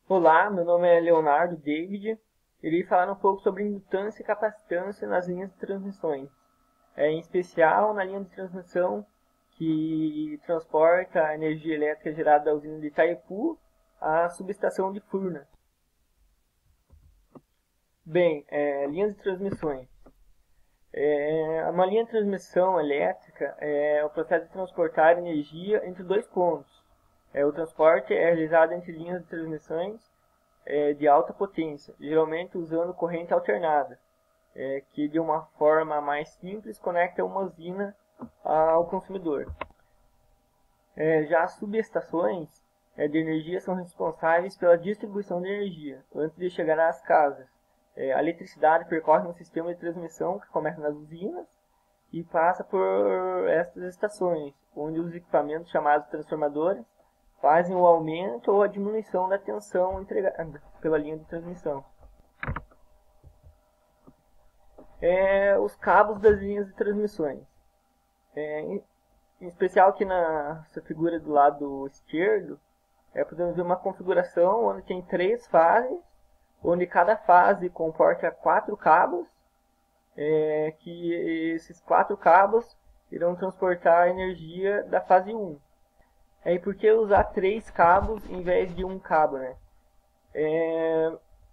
Olá, meu nome é Leonardo David. Irei falar um pouco sobre indutância e capacitância nas linhas de transmissões. Em especial na linha de transmissão que transporta a energia elétrica gerada da usina de Itaipu à subestação de Furnas. Bem, linhas de transmissões. Uma linha de transmissão elétrica é o processo de transportar energia entre dois pontos. O transporte é realizado entre linhas de transmissões de alta potência, geralmente usando corrente alternada, que de uma forma mais simples conecta uma usina ao consumidor. Já as subestações de energia são responsáveis pela distribuição de energia antes de chegar às casas. A eletricidade percorre um sistema de transmissão que começa nas usinas e passa por estas estações, onde os equipamentos chamados transformadores fazem o aumento ou a diminuição da tensão entregada pela linha de transmissão. Os cabos das linhas de transmissões. Em especial aqui nessa figura do lado esquerdo, podemos ver uma configuração onde tem 3 fases, onde cada fase comporta 4 cabos, que esses 4 cabos irão transportar a energia da fase 1. E por que usar 3 cabos em vez de um cabo, né?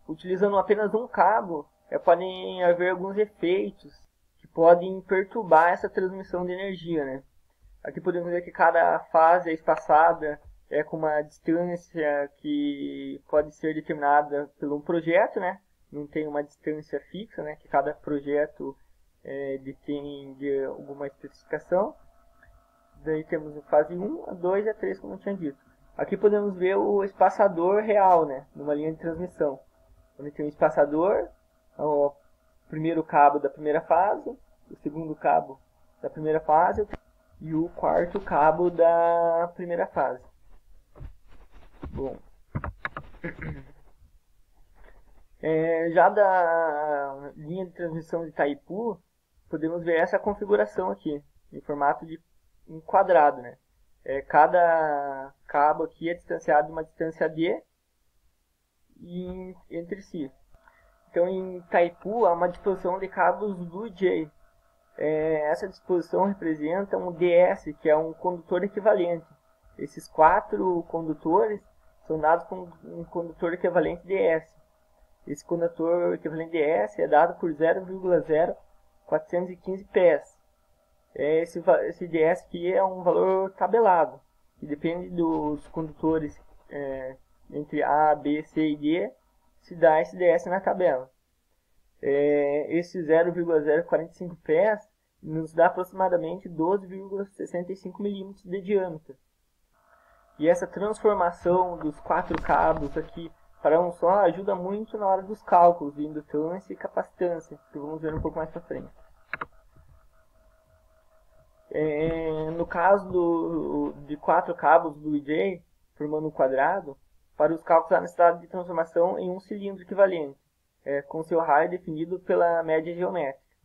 Utilizando apenas um cabo, podem haver alguns efeitos que podem perturbar essa transmissão de energia, né? Aqui podemos ver que cada fase é espaçada com uma distância que pode ser determinada por um projeto, né? Não tem uma distância fixa, né? Que cada projeto detém de alguma especificação. Daí temos a fase 1, a 2 e a 3, como eu tinha dito. Aqui podemos ver o espaçador real, né? Numa linha de transmissão. Onde tem um espaçador, o primeiro cabo da primeira fase, o segundo cabo da primeira fase e o quarto cabo da primeira fase. Bom, já da linha de transmissão de Itaipu, podemos ver essa configuração aqui, em formato de um quadrado, né? Cada cabo aqui é distanciado de uma distância D entre si. Então, em Itaipu, há uma disposição de cabos Blue-Jay. Essa disposição representa um DS, que é um condutor equivalente. Esses 4 condutores são dados por um condutor equivalente DS. Esse condutor equivalente DS é dado por 0,0415 PS. Esse DS aqui é um valor tabelado, que depende dos condutores entre A, B, C e D, se dá esse DS na tabela. Esse 0,045 PS nos dá aproximadamente 12,65 mm de diâmetro. E essa transformação dos 4 cabos aqui para um só ajuda muito na hora dos cálculos de indutância e capacitância, que vamos ver um pouco mais para frente. No caso de 4 cabos do IJ, formando um quadrado, para os cálculos há necessidade de transformação em um cilindro equivalente, com seu raio definido pela média geométrica.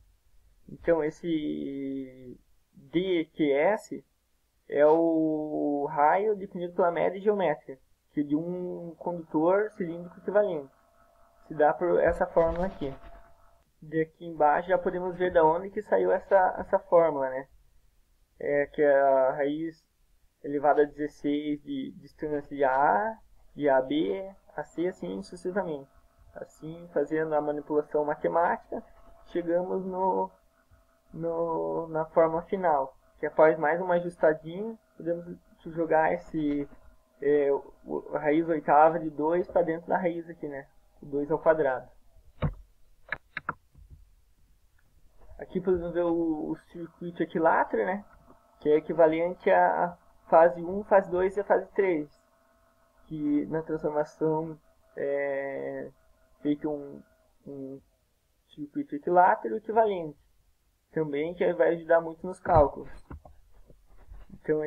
Então, esse DQS é o raio definido pela média geométrica, que é de um condutor cilíndrico equivalente. Se dá por essa fórmula aqui. Daqui embaixo já podemos ver de onde que saiu essa fórmula, né? Que é a raiz elevada a 16 de distância de A, de AB, a C, assim sucessivamente. Assim, fazendo a manipulação matemática, chegamos na fórmula final, que após mais uma ajustadinha, podemos jogar a raiz oitava de 2 para dentro da raiz aqui, né? 2 ao quadrado. Aqui podemos ver o circuito equilátero, né? Que é equivalente à fase 1, fase 2 e a fase 3. Que na transformação é feito um circuito equilátero equivalente. Também que vai ajudar muito nos cálculos. Então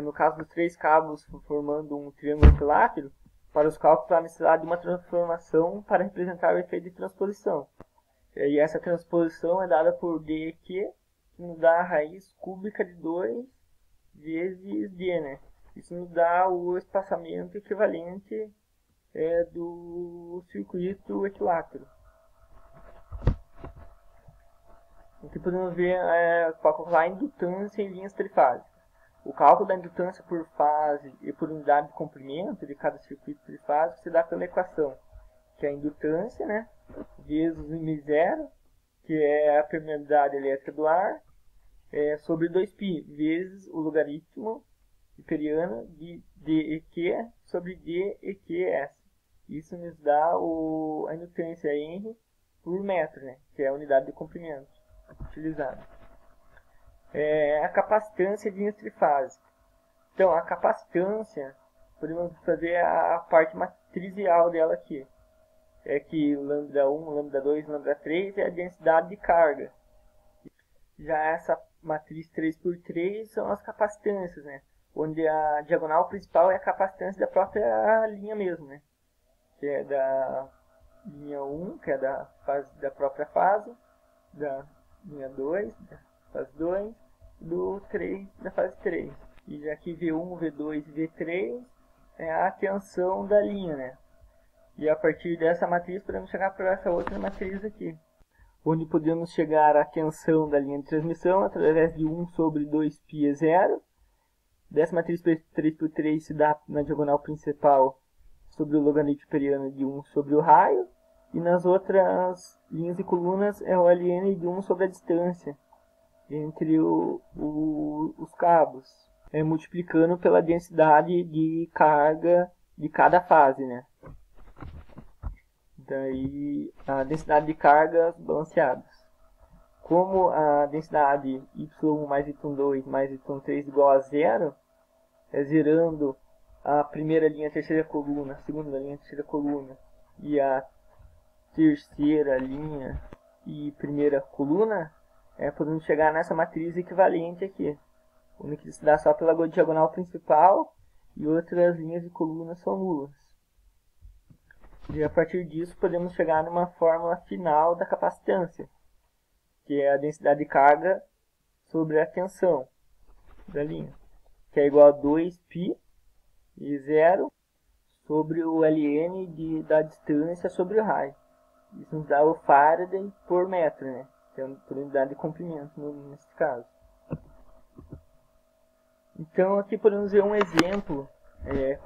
no caso dos 3 cabos formando um triângulo equilátero, para os cálculos há necessidade de uma transformação para representar o efeito de transposição. E essa transposição é dada por dq, que nos dá a raiz cúbica de 2 vezes d, né? Isso nos dá o espaçamento equivalente do circuito equilátero. Aqui podemos ver para calcular a indutância em linhas trifásicas. O cálculo da indutância por fase e por unidade de comprimento de cada circuito trifásico se dá pela equação, que é a indutância, né, vezes o μ0, que é a permeabilidade elétrica do ar, sobre 2π, vezes o logaritmo imperiano de dEq sobre dEqs. Isso nos dá a indutância Henry por metro, né, que é a unidade de comprimento utilizada. A capacitância de linhas trifásicas. Então, a capacitância, podemos fazer a parte matricial dela aqui. É que λ1, λ2, λ3 é a densidade de carga. Já essa matriz 3x3 são as capacitâncias, né? Onde a diagonal principal é a capacitância da própria linha mesmo, né? Que é da linha 1, que é da própria fase, da linha 2, da fase 2, do 3, da fase 3. E aqui V1, V2 e V3 é a tensão da linha, né? E a partir dessa matriz podemos chegar para essa outra matriz aqui, onde podemos chegar à tensão da linha de transmissão através de 1 sobre 2π é 0. Dessa matriz 3x3 se dá na diagonal principal sobre o logaritmo imperiano de 1 sobre o raio. E nas outras linhas e colunas é o ln de 1 sobre a distância entre os cabos, multiplicando pela densidade de carga de cada fase, né? Daí a densidade de cargas balanceadas. Como a densidade y1 mais y2 mais y3 igual a 0, zerando a primeira linha, a terceira coluna, a segunda linha, a terceira coluna e a terceira linha e primeira coluna, podemos chegar nessa matriz equivalente aqui, onde se dá só pela diagonal principal e outras linhas e colunas são nulas. E a partir disso podemos chegar numa fórmula final da capacitância, que é a densidade de carga sobre a tensão da linha, que é igual a 2π e 0 sobre o ln da distância sobre o raio. Isso nos dá o Faraday por metro, né? Que é por unidade de comprimento nesse caso. Então aqui podemos ver um exemplo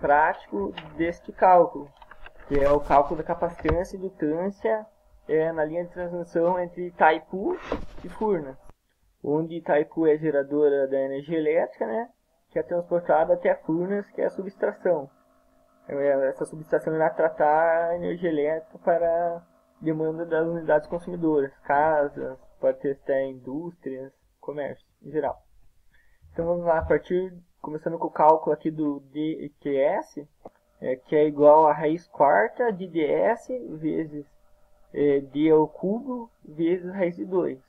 prático deste cálculo, que é o cálculo da capacitância e indutância na linha de transmissão entre Itaipu e Furnas, onde Itaipu é a geradora da energia elétrica, né, que é transportada até Furnas, que é a subestação. Essa subestação irá tratar a energia elétrica para demanda das unidades consumidoras, casas, pode ter até indústrias, comércio em geral. Então vamos lá, começando com o cálculo aqui do dEqs, que é igual a raiz quarta de ds vezes d ao cubo vezes raiz de 2.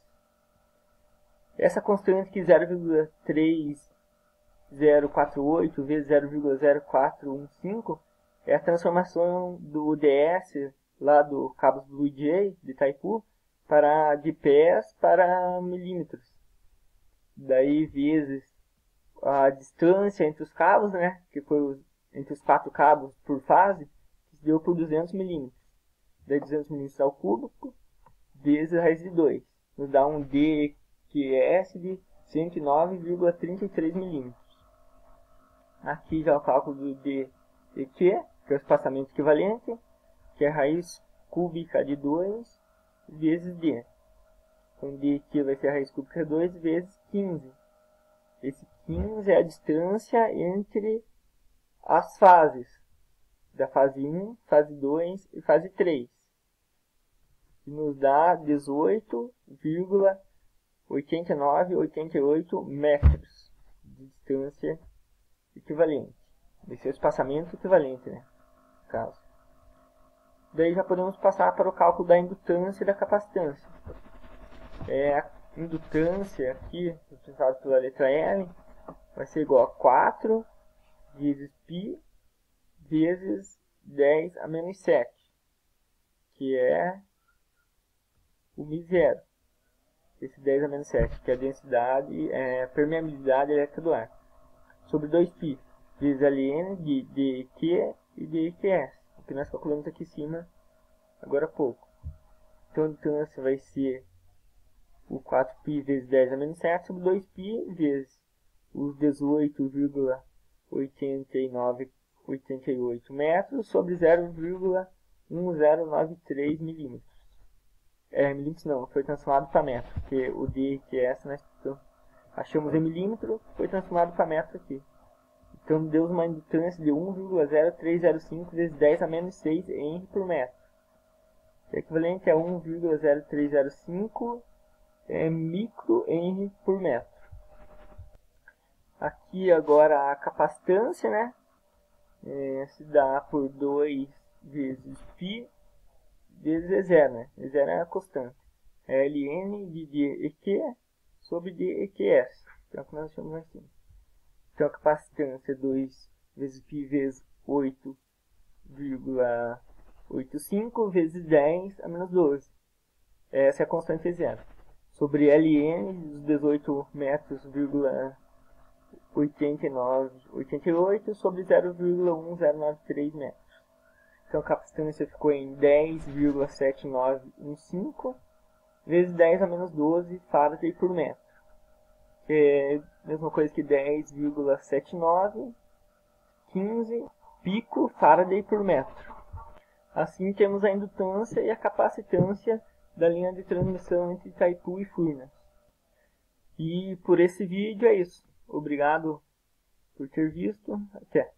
Essa constante aqui 0,3048 vezes 0,0415 é a transformação do ds lá do cabo Blue Jay de Itaipu de pés para milímetros. Daí vezes a distância entre os cabos, né, que foi entre os 4 cabos por fase, que se deu por 200 milímetros. Daí 200 milímetros ao cúbico vezes a raiz de 2. Nos dá um dQs de 109,33 milímetros. Aqui já é o cálculo do dEq, que é o espaçamento equivalente, que é a raiz cúbica de 2 vezes d. Então dEq vai ser a raiz cúbica de 2 vezes 15. Esse 15 é a distância entre as fases, da fase 1, fase 2 e fase 3. E nos dá 18,8988 metros de distância equivalente. Esse é o espaçamento equivalente, né, no caso. Daí já podemos passar para o cálculo da indutância e da capacitância. A indutância aqui, representada pela letra L, vai ser igual a 4 vezes π vezes 10 a menos 7, que é o μ0. Esse 10 a menos 7, que é a densidade, a permeabilidade elétrica do ar, sobre 2π vezes ln de dEq e dEqs. que nós calculamos aqui em cima agora há pouco. Então a distância vai ser o 4π vezes 10 a menos 7 sobre 2π vezes os 18,8988 metros sobre 0,1093 milímetros. Milímetros não, foi transformado para metro, porque o D que é essa, nós achamos em milímetro, foi transformado para metro aqui. Então deu uma distância de 1,0305 vezes 10 a menos 6 Henry por metro. Que é equivalente a 1,0305 micro Henry por metro. Aqui agora a capacitância, né? Se dá por 2 vezes π vezes E0, né? E0 é a constante. É Ln de dEq sobre dEqs. Então, como nós chamamos aqui. Então, a capacitância é 2 vezes π vezes 8,85 vezes 10 a menos 12. Essa é a constante E0. Sobre Ln dos 18 metros, 8988 sobre 0,1093 metros. Então a capacitância ficou em 10,7915 vezes 10 a menos 12 Faraday por metro. Que é a mesma coisa que 10,7915 pico Faraday por metro. Assim temos a indutância e a capacitância da linha de transmissão entre Itaipu e Furnas. E por esse vídeo é isso. Obrigado por ter visto. Até!